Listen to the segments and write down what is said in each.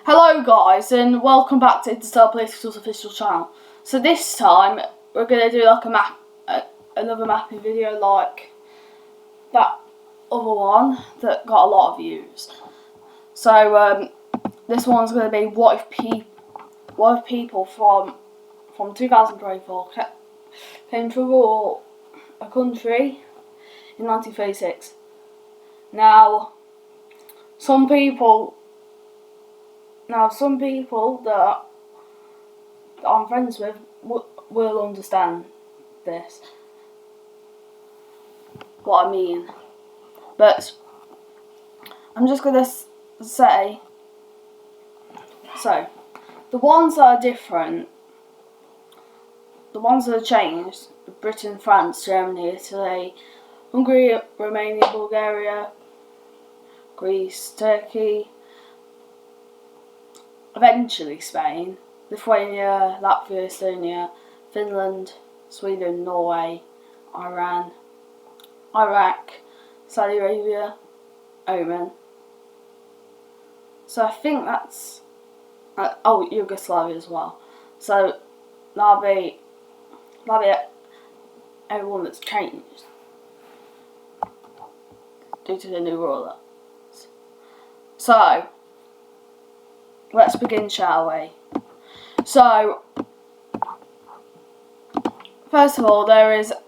Hello guys, and welcome back to Interstellar Political's official channel. So this time we're going to do like another mapping video like that other one that got a lot of views. So this one's going to be what if people from 2024 came to rule a country in 1936. Now some people that I'm friends with will understand this, what I mean. But I'm just going to say, so the ones that are different, the ones that have changed, Britain, France, Germany, Italy, Hungary, Romania, Bulgaria, Greece, Turkey, eventually Spain, Lithuania, Latvia, Estonia, Finland, Sweden, Norway, Iran, Iraq, Saudi Arabia, Oman. So I think that's Yugoslavia as well. So that'll be everyone that's changed due to the new ruler. So let's begin, shall we? So first of all, there's a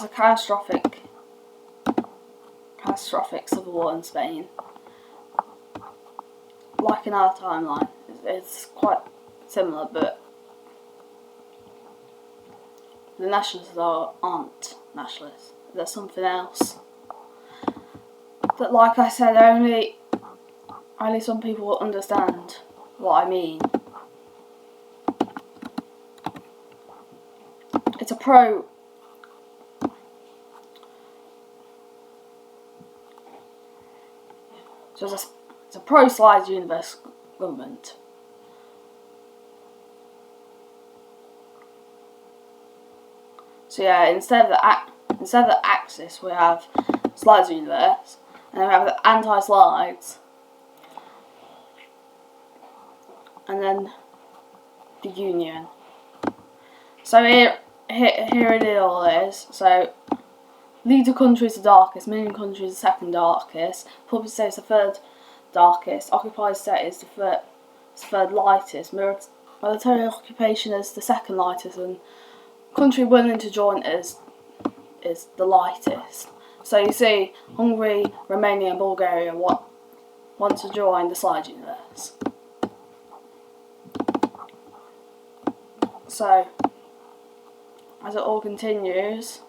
catastrophic civil war in Spain. Like in our timeline, it's quite similar, but the nationalists aren't nationalists. There's something else that, like I said, only some people will understand what I mean. It's a pro-Slide Universe government. So yeah, instead of the Axis, we have Slides Universe, and then we have the anti-slides, and then the Union. So here it all is. So leader country is the darkest, Minion country is the second darkest, Puppet state is the third darkest, occupied state is the third lightest, military occupation is the second lightest, and country willing to join is the lightest. So you see, Hungary, Romania and Bulgaria want to join the Slide Universe. So as it all continues,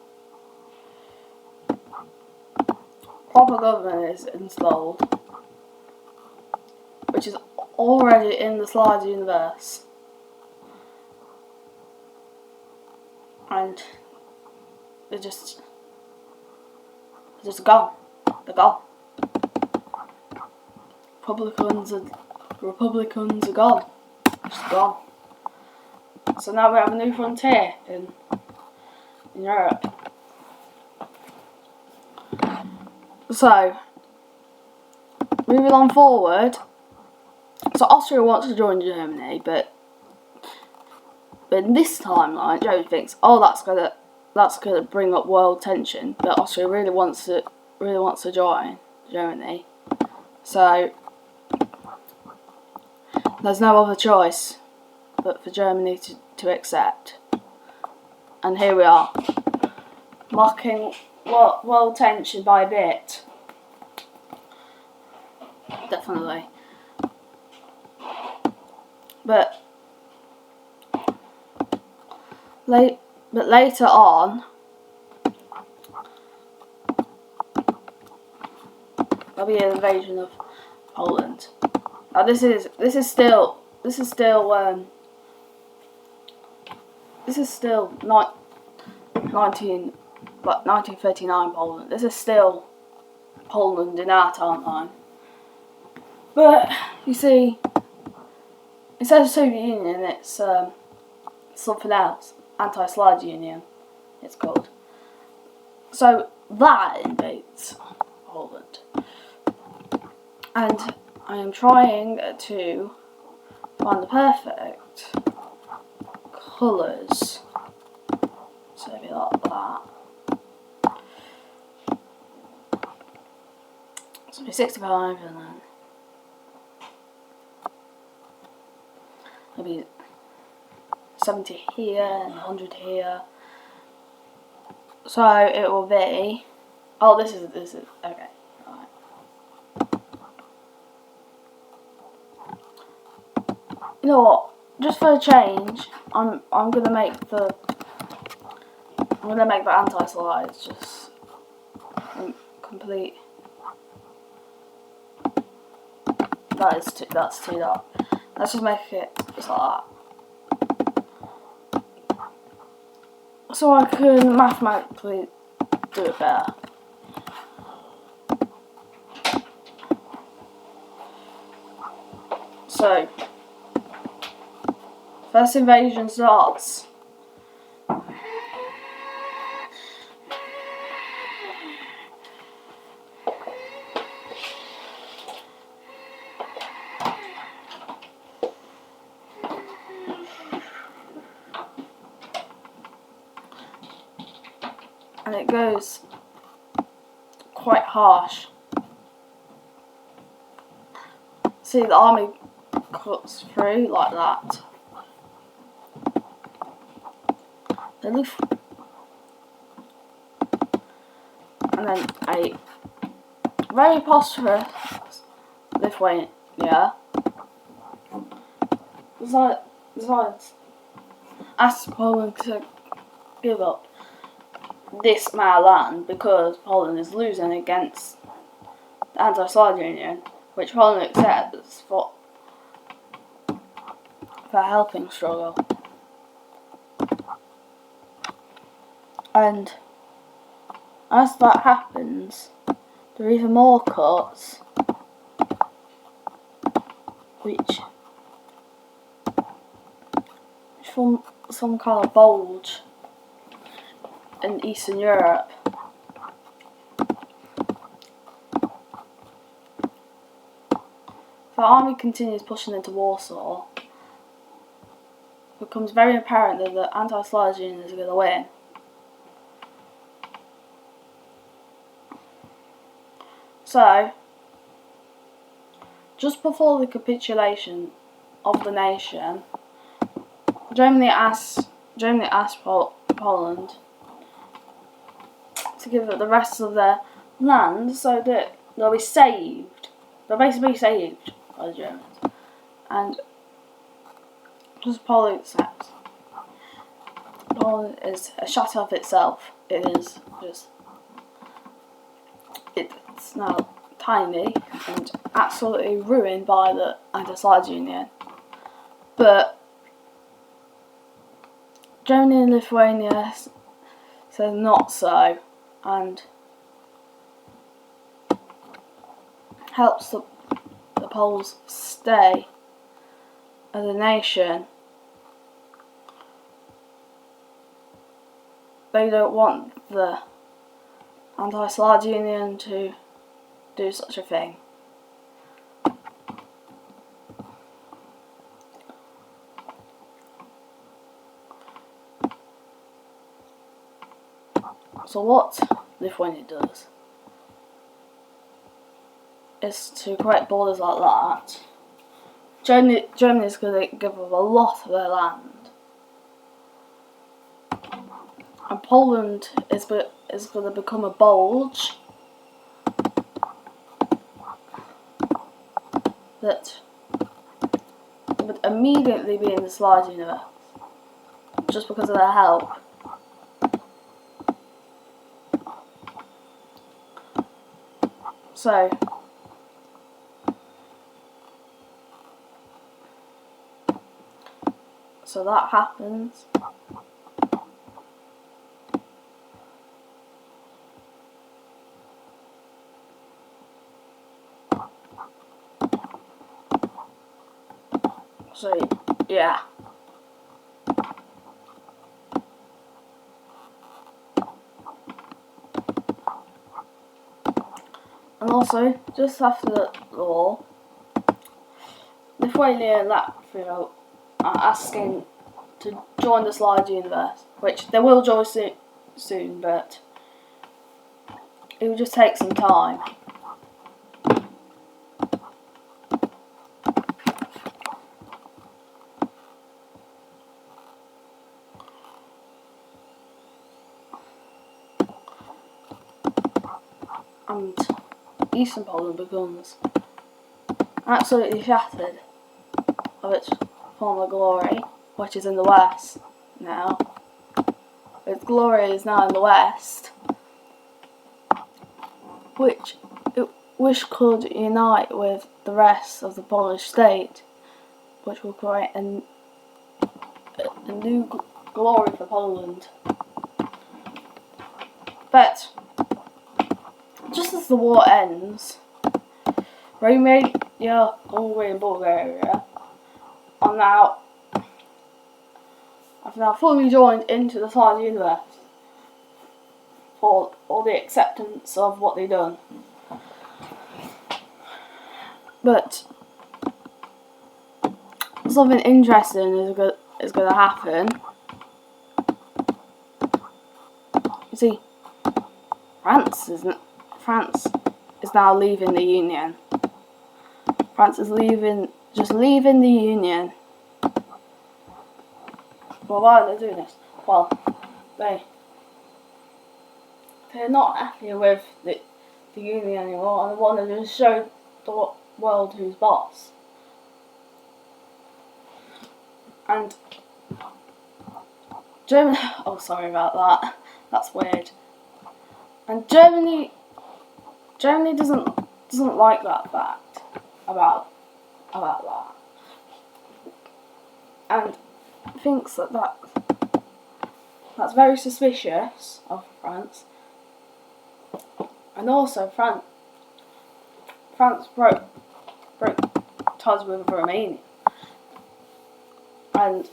proper government is installed, which is already in the Slide Universe. And they're just gone. They're gone. Republicans are gone. Just gone. So now we have a new frontier in Europe. So moving on forward. So Austria wants to join Germany, but in this timeline, Germany thinks, oh, that's gonna bring up world tension. But Austria really wants to join Germany. So there's no other choice but for Germany to accept. And here we are, marking world tension by a bit. Definitely. But later on, there'll be an invasion of Poland. Now this is still 1939 Poland. This is still Poland in our timeline. But you see, instead of Soviet Union, it's something else. Anti-Slide Union, it's called. So that invades Poland. And I am trying to find the perfect colours. So maybe like that. So 65 and then maybe 70 here and 100 here. So it will be, oh this is okay, right. You know what? Just for a change, I'm gonna make the anti-slides just complete. That's too dark. Let's just make it just like that. So I can mathematically do it better. So, first invasion starts. And it goes quite harsh. See, the army cuts through like that. And then a very prosperous Lithuania decides asks Poland to give up this amount of land because Poland is losing against the anti-Slide Union, which Poland accepts for helping struggle. And as that happens, there are even more cuts, which form some kind of bulge in Eastern Europe. The army continues pushing into Warsaw. It becomes very apparent that the anti-Slide Union is going to win. So, just before the capitulation of the nation, Germany asked Poland to give it the rest of their land so that they'll be saved. They'll basically be saved by the Germans. And just Poland accepts. Poland is a shadow of itself. It is just. It's now tiny and absolutely ruined by the anti-Slide Union. But Germany and Lithuania said not so, and helps the Poles stay as a nation. They don't want the anti-Slide Union to do such a thing. So what Lithuania does is to create borders like that. Germany is going to give up a lot of their land. And Poland is going to become a bulge that would immediately be in the Slide universe just because of their help. So that happens. So, yeah. And also, just after the war, Lithuania and Latvia are asking to join the Slide Universe, which they will join soon, but it will just take some time. And Eastern Poland becomes absolutely shattered of its former glory, which is in the west now. Its glory is now in the west, which could unite with the rest of the Polish state, which will create a new glory for Poland. But just as the war ends, Romania, Hungary and Bulgaria have now fully joined into the Slide Universe for all the acceptance of what they've done. But something interesting is going to happen. You see, France is now leaving the Union. France is leaving the Union. Well, why are they doing this? Well, they're not happy with the Union anymore, and they want to just show the world who's boss. And Germany. Oh, sorry about that. That's weird. And Germany doesn't like that fact about that, and thinks that's very suspicious of France. And also, France broke ties with Romania, and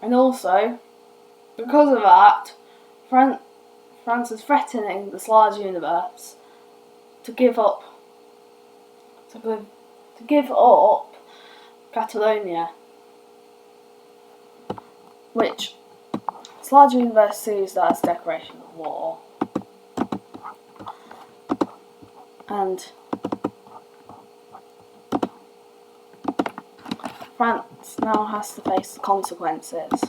also because of that, France is threatening the Slide Universe to give up Catalonia, which Slide Universe sees that as declaration of war. And France now has to face the consequences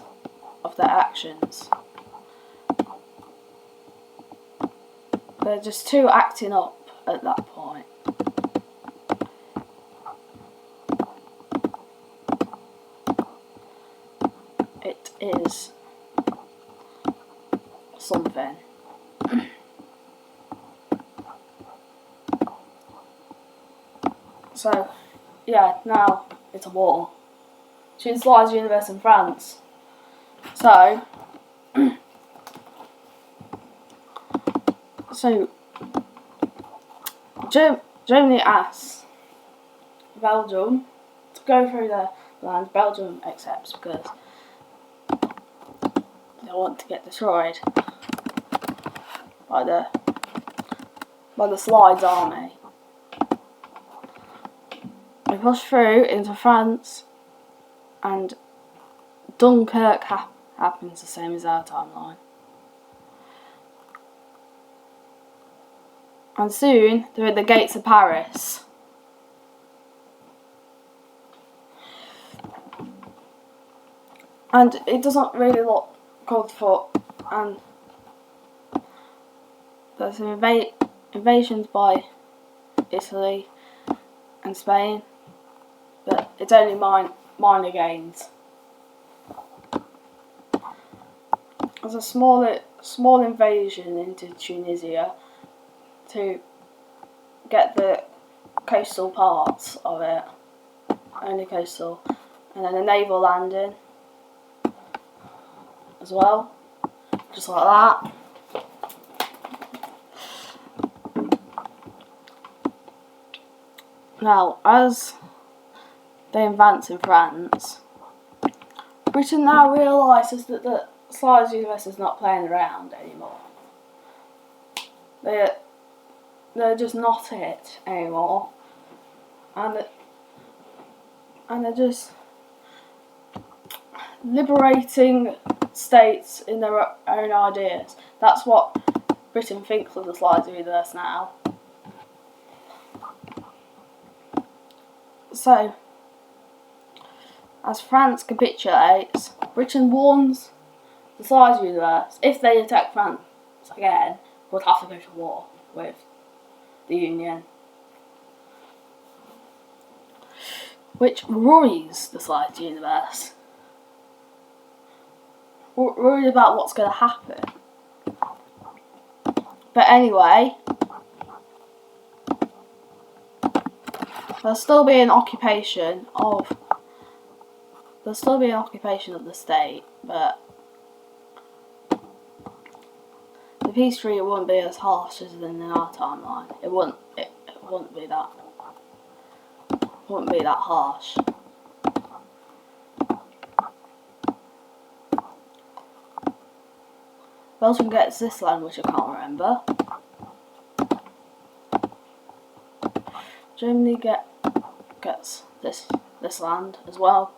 of their actions. They're just too acting up at that point. It is something. So, yeah, now it's a war between Slide Universe and France. So Germany asks Belgium to go through their land. Belgium accepts because they want to get destroyed by the Slide's army. They push through into France, and Dunkirk happens the same as our timeline. And soon they're at the gates of Paris. And it doesn't really look good for, and there's invasions by Italy and Spain, but it's only minor gains. There's a small invasion into Tunisia to get the coastal parts of it, only coastal, and then a naval landing as well, just like that. Now, as they advance in France, Britain now realises that the Slide Universe is not playing around anymore. they're just not it anymore, and they're just liberating states in their own ideas. That's what Britain thinks of the slides of universe now. So, as France capitulates, Britain warns the slides of universe, if they attack France again, would have to go to war with the Union. Which worries the slides of universe. Worried about what's going to happen. But anyway, there'll still be an occupation of the state, but the peace treaty wouldn't be as harsh as in our timeline. It wouldn't be that harsh. Belgium gets this land, which I can't remember. Germany gets this land as well.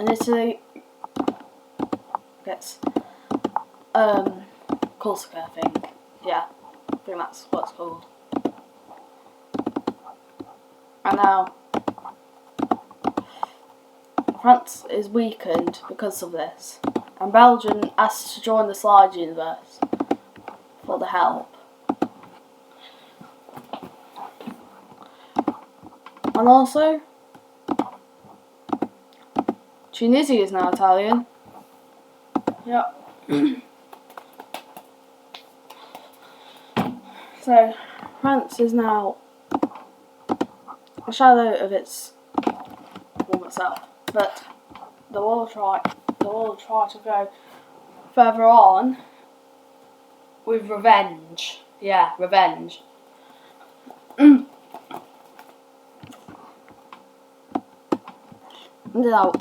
And Italy gets Corsica, I think. Yeah, I think that's what it's called. And now France is weakened because of this, and Belgium asks to join the slide universe for the help. And also, Tunisia is now Italian. Yep. So, France is now a shadow of its former self. But they will try to go further on with revenge. Yeah, revenge. Now,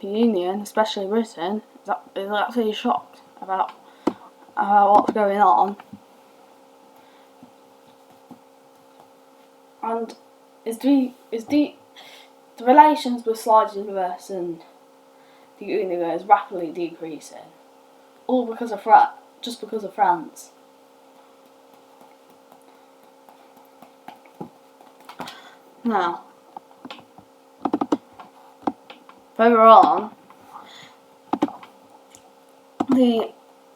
the Union, especially Britain, is absolutely shocked about what's going on, and the relations with Slide Universe and the Union is rapidly decreasing, all because of just because of France. Now, further on, the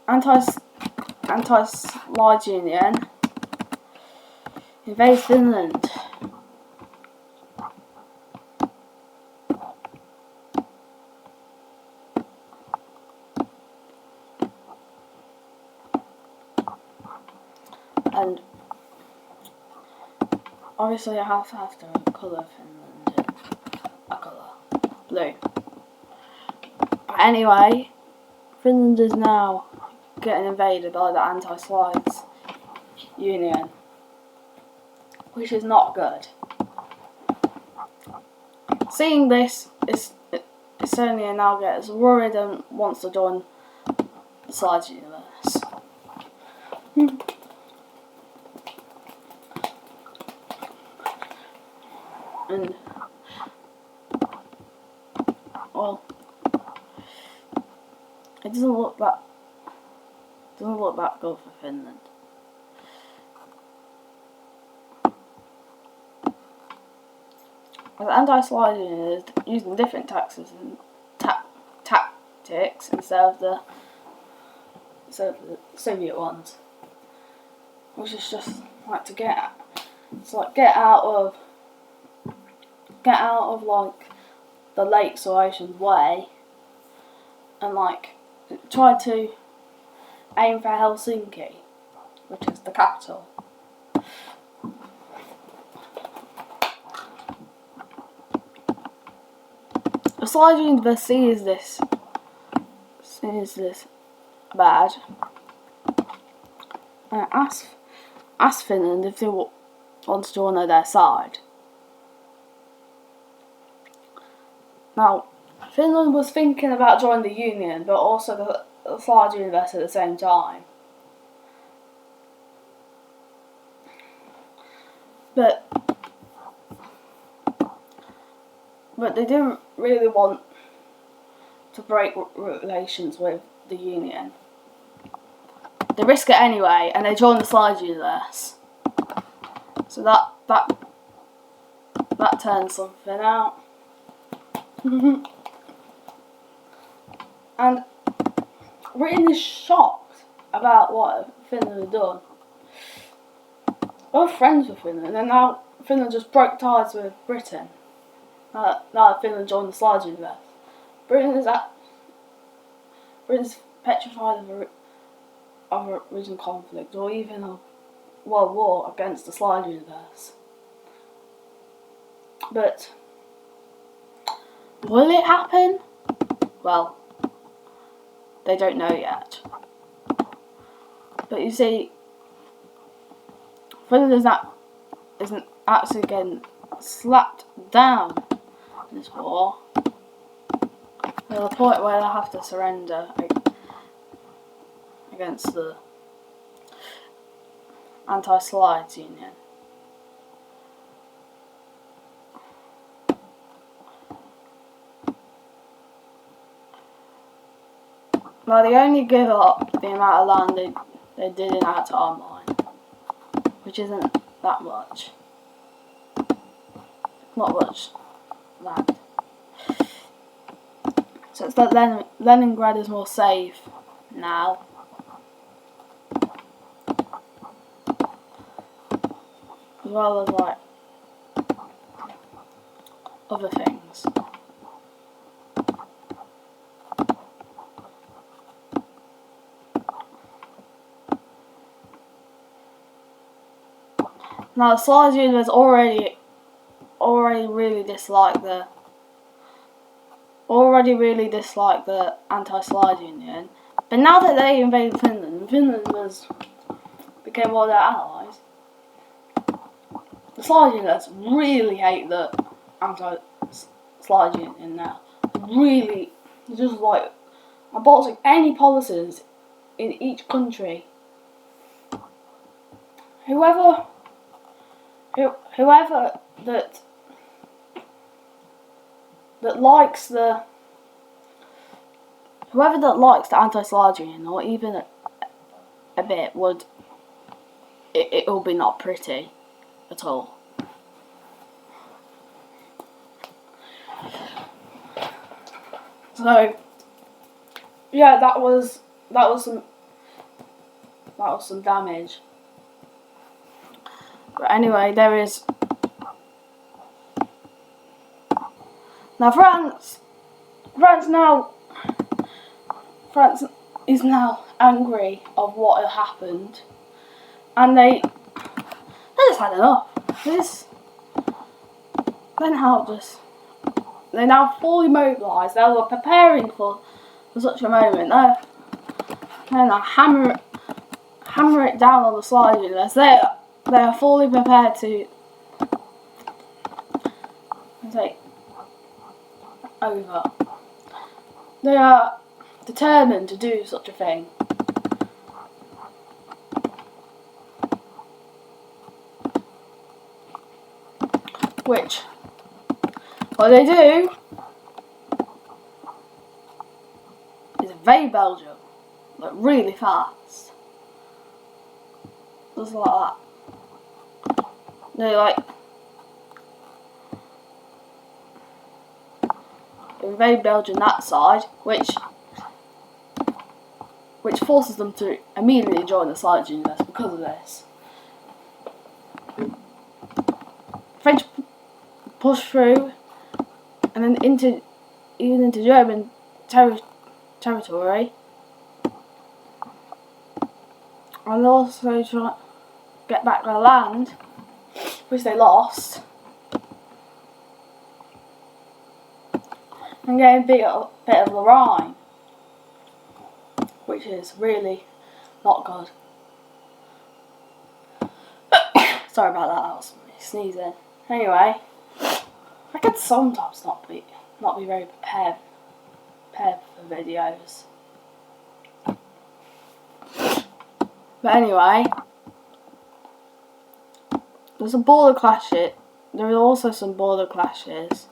anti-Slide Union invades Finland. And obviously I have to colour Finland in a colour blue. But anyway, Finland is now getting invaded by the anti-Slides Union, which is not good. Seeing this, Estonia now gets worried and wants to join the Slides Universe. And well, it doesn't look that good for Finland. The anti-Slide Union is using different tactics instead of the Soviet ones, which is just like to get out of like the lakes or ocean's way, and like try to aim for Helsinki, which is the capital. The Slide Universe sees this bad, and ask Finland if they want to join their side. Now, Finland was thinking about joining the Union, but also this large universe at the same time. But they didn't really want to break relations with the Union. They risk it anyway, and they join the slide universe. So that turns something out. And Britain is shocked about what Finland had done. We're friends with Finland, and now Finland just broke ties with Britain. Now that Finland joined the slide universe. Britain's petrified of a regional conflict, or even a world war against the slide universe. But will it happen? Well, they don't know yet. But you see, Finland isn't actually getting slapped down in this war. To the point where they have to surrender against the anti-slides union. Now they only give up the amount of land they did in our timeline, which isn't that much. Not much land. So it's that Leningrad is more safe now. As well as like other things. Now the slide universe already really dislike the anti-slide union, but now that they invaded Finland, became one of their allies. The slide universe really hate the anti-slide union now. Really, just like abolishing any policies in each country. Whoever likes the anti-slide union, or even a bit, would it will be not pretty at all. So yeah, that was some damage. But anyway, there is now France is now angry of what had happened, and they just had enough. They're now fully mobilised. They were preparing for such a moment. They're now hammer it down on the slide universe. They are fully prepared to take over. They are determined to do such a thing. Which, what they do is invade Belgium, like really fast. Just like that. They invade Belgium that side, which forces them to immediately join the slide universe because of this. French push through, and then into German territory, and also try to get back their land, which they lost, and get a bit of the Rhine, which is really not good. Sorry about that was me sneezing. Anyway, I could sometimes not be very prepared for videos. But anyway, there's a border clashes. There are also some border clashes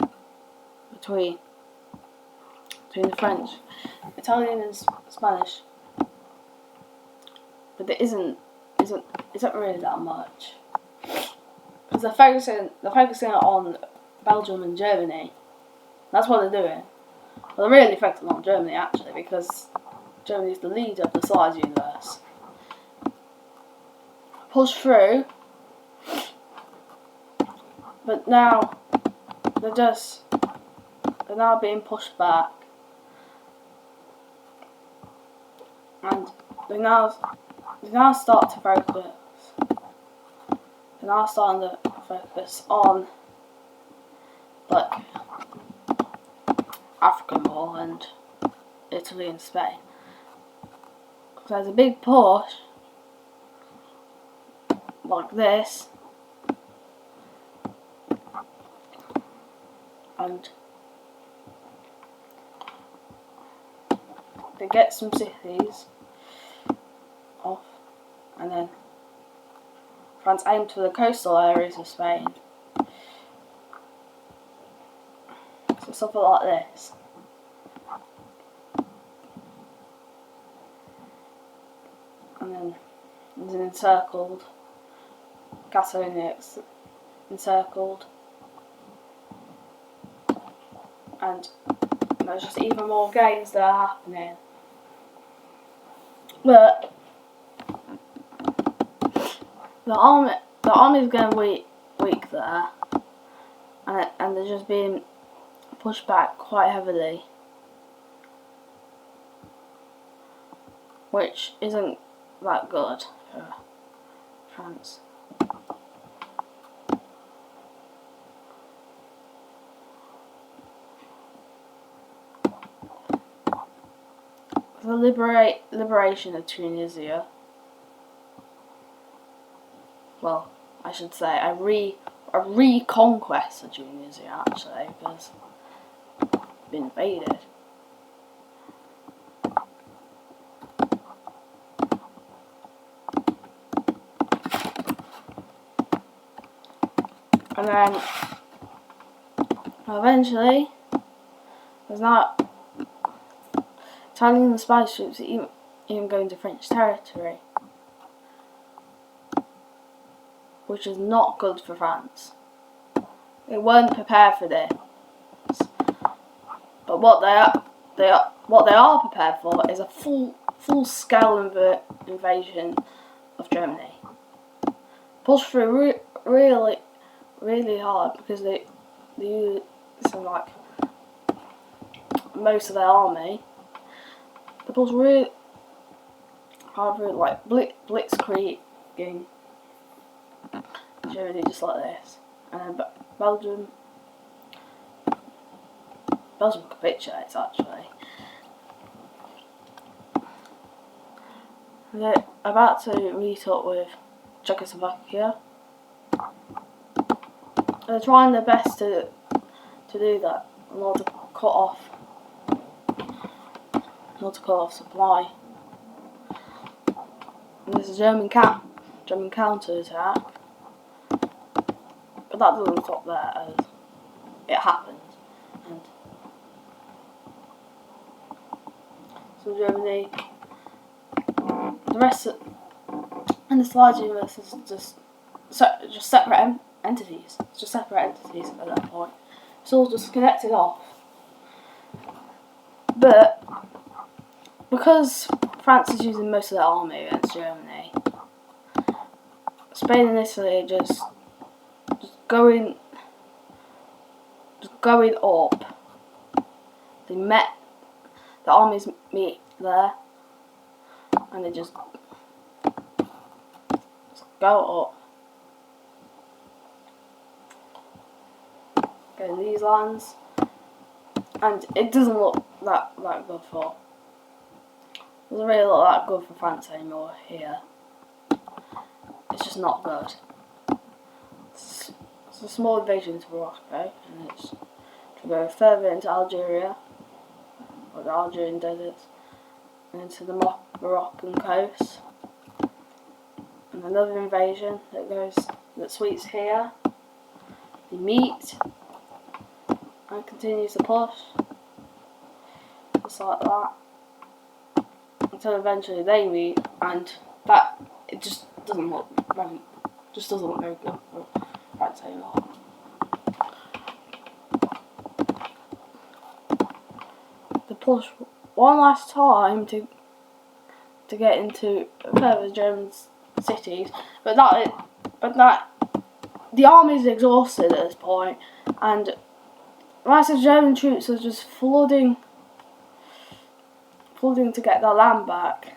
between the French, Italian, and Spanish. But there isn't really that much, because they're focusing on Belgium and Germany. That's what they're doing. Well, they're really focusing on Germany actually, because Germany is the leader of the Slides universe. Push through, but now they're now being pushed back, and they now start to focus. They're now starting to focus on like Africa more, and Italy and Spain. So there's a big push like this, and they get some cities off, and then France aimed for the coastal areas of Spain. So something like this. And then there's an encircled, Catalonia encircled, and there's just even more games that are happening. But the army's getting weak there, and they're just being pushed back quite heavily, which isn't that good for France. The liberation of Tunisia. Well, I should say a reconquest of Tunisia actually, because it's been invaded. And then eventually there's not Italian and Spanish troops even going to French territory, which is not good for France. They weren't prepared for this. But what they are prepared for is a full scale invasion of Germany. Push through really hard, because they use like most of their army. They push really hard through, like blitzkrieging Germany, just like this, and then Belgium capitulates actually. They're about to meet up with Czechoslovakia. They're trying their best to do that in order to cut off supply. And there's a German counter attack, but that doesn't stop there, as it happens. And so Germany, the rest of, and the Slides universe is just separate entities. It's just separate entities at that point. It's all just connected off. But because France is using most of their army against Germany, Spain and Italy are just going up. The armies meet there, and they just go up. Go in these lines, and it doesn't look that good for. It doesn't really look that good for France anymore here. It's just not good. It's a small invasion to Morocco, and it's to go further into Algeria, or the Algerian deserts, and into the Moroccan coast, and another invasion that sweeps here. They meet and continues to push, just like that, until eventually they meet, and that it just doesn't look very good. Right, say that. To push one last time to get into further German cities, but the army is exhausted at this point, and massive German troops are just flooding to get their land back.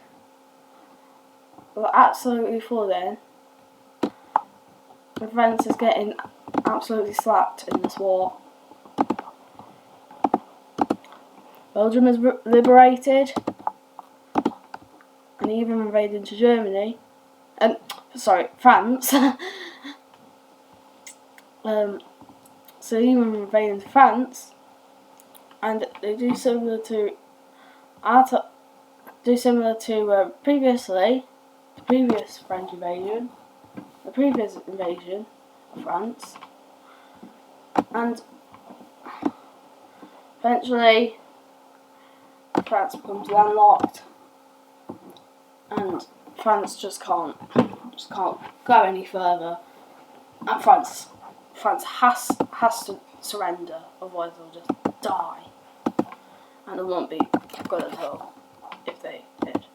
They're absolutely flooding. And France is getting absolutely slapped in this war. Belgium is liberated and even invaded into Germany. France. So even invade into France, and they do similar to previously, the previous French invasion, the previous invasion of France, and eventually France becomes landlocked, and France just can't go any further, and France has to surrender, otherwise they'll just die, and it won't be good at all if they did.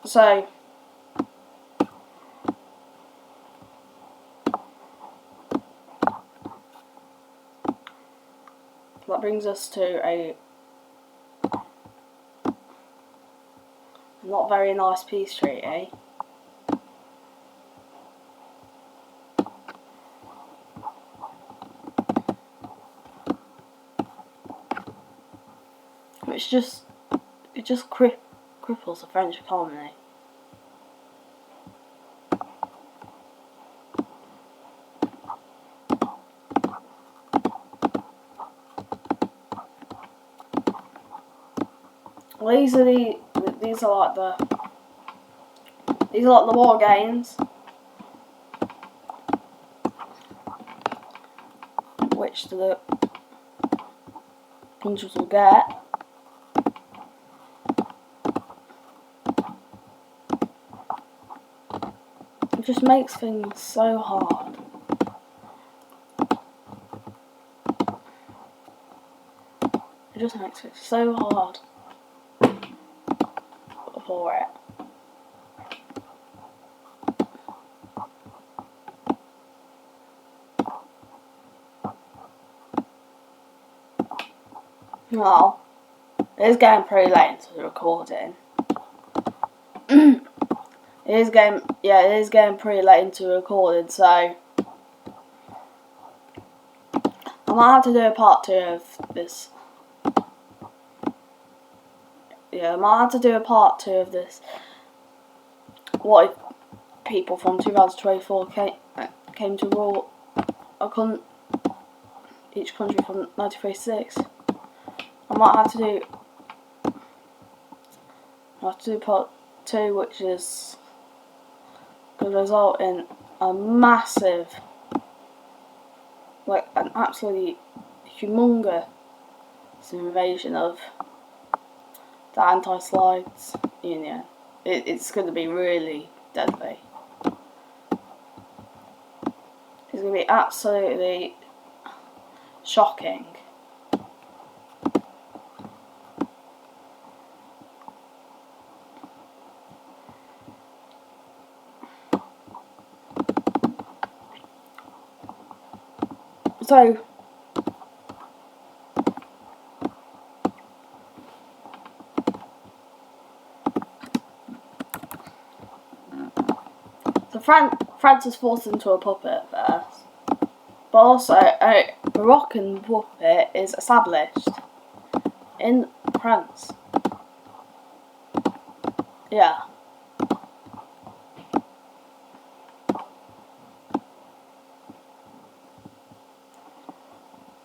So that brings us to a not very nice peace treaty. It just cripples the French economy. Well, these are like the war games, which the countries will get. It just makes things so hard. It just makes it so hard for it. Well, it is getting pretty late into the recording. It is getting pretty late into the recording, so I might have to do a part 2 of this. Yeah, I might have to do a part 2 of this. What if people from 2024 came to rule each country from 1936? I might have to do part 2, which is going to result in a massive, like an absolutely humongous invasion of the anti-Slides Union. It's going to be really deadly. It's going to be absolutely shocking. So France is forced into a puppet first, but also a Moroccan puppet is established in France. Yeah.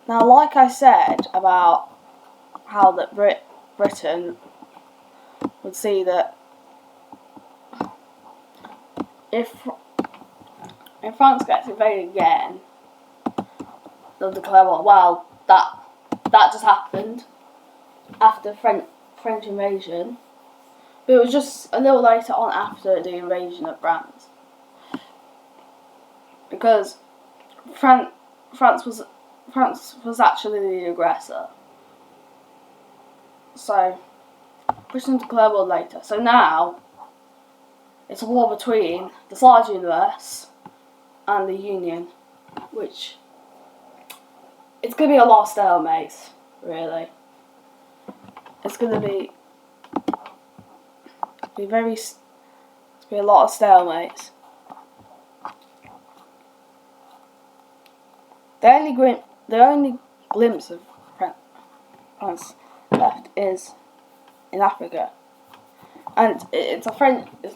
Now, like I said about how that Britain would see that if France gets invaded again, they'll declare war. Well, that just happened after French invasion, but it was just a little later on after the invasion of France, because France was actually the aggressor. So Britain declared war later. So now it's a war between the large universe and the Union, which it's going to be a lot of stalemates, really. It's going to be a lot of stalemates. The only glimpse of France left is in Africa, and it's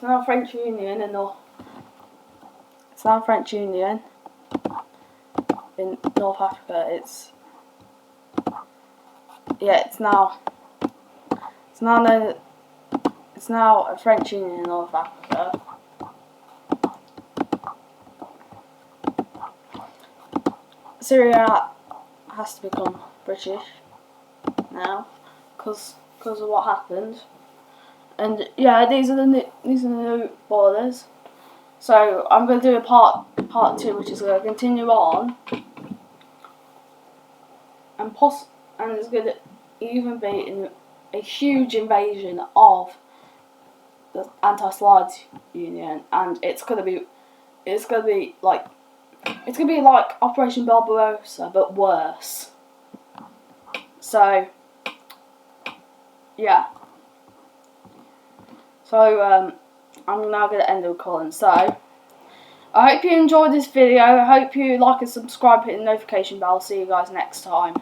now a French Union in North Africa. It's now a French Union in North Africa. Syria has to become British now because of what happened, and yeah, these are the new borders. So I'm going to do a part 2, which is going to continue on, and it's going to even be a huge invasion of the anti-Slav Union, and it's going to be like Operation Barbarossa, but worse. So yeah. So I'm now going to end the recording. So I hope you enjoyed this video. I hope you like and subscribe, hit the notification bell. See you guys next time.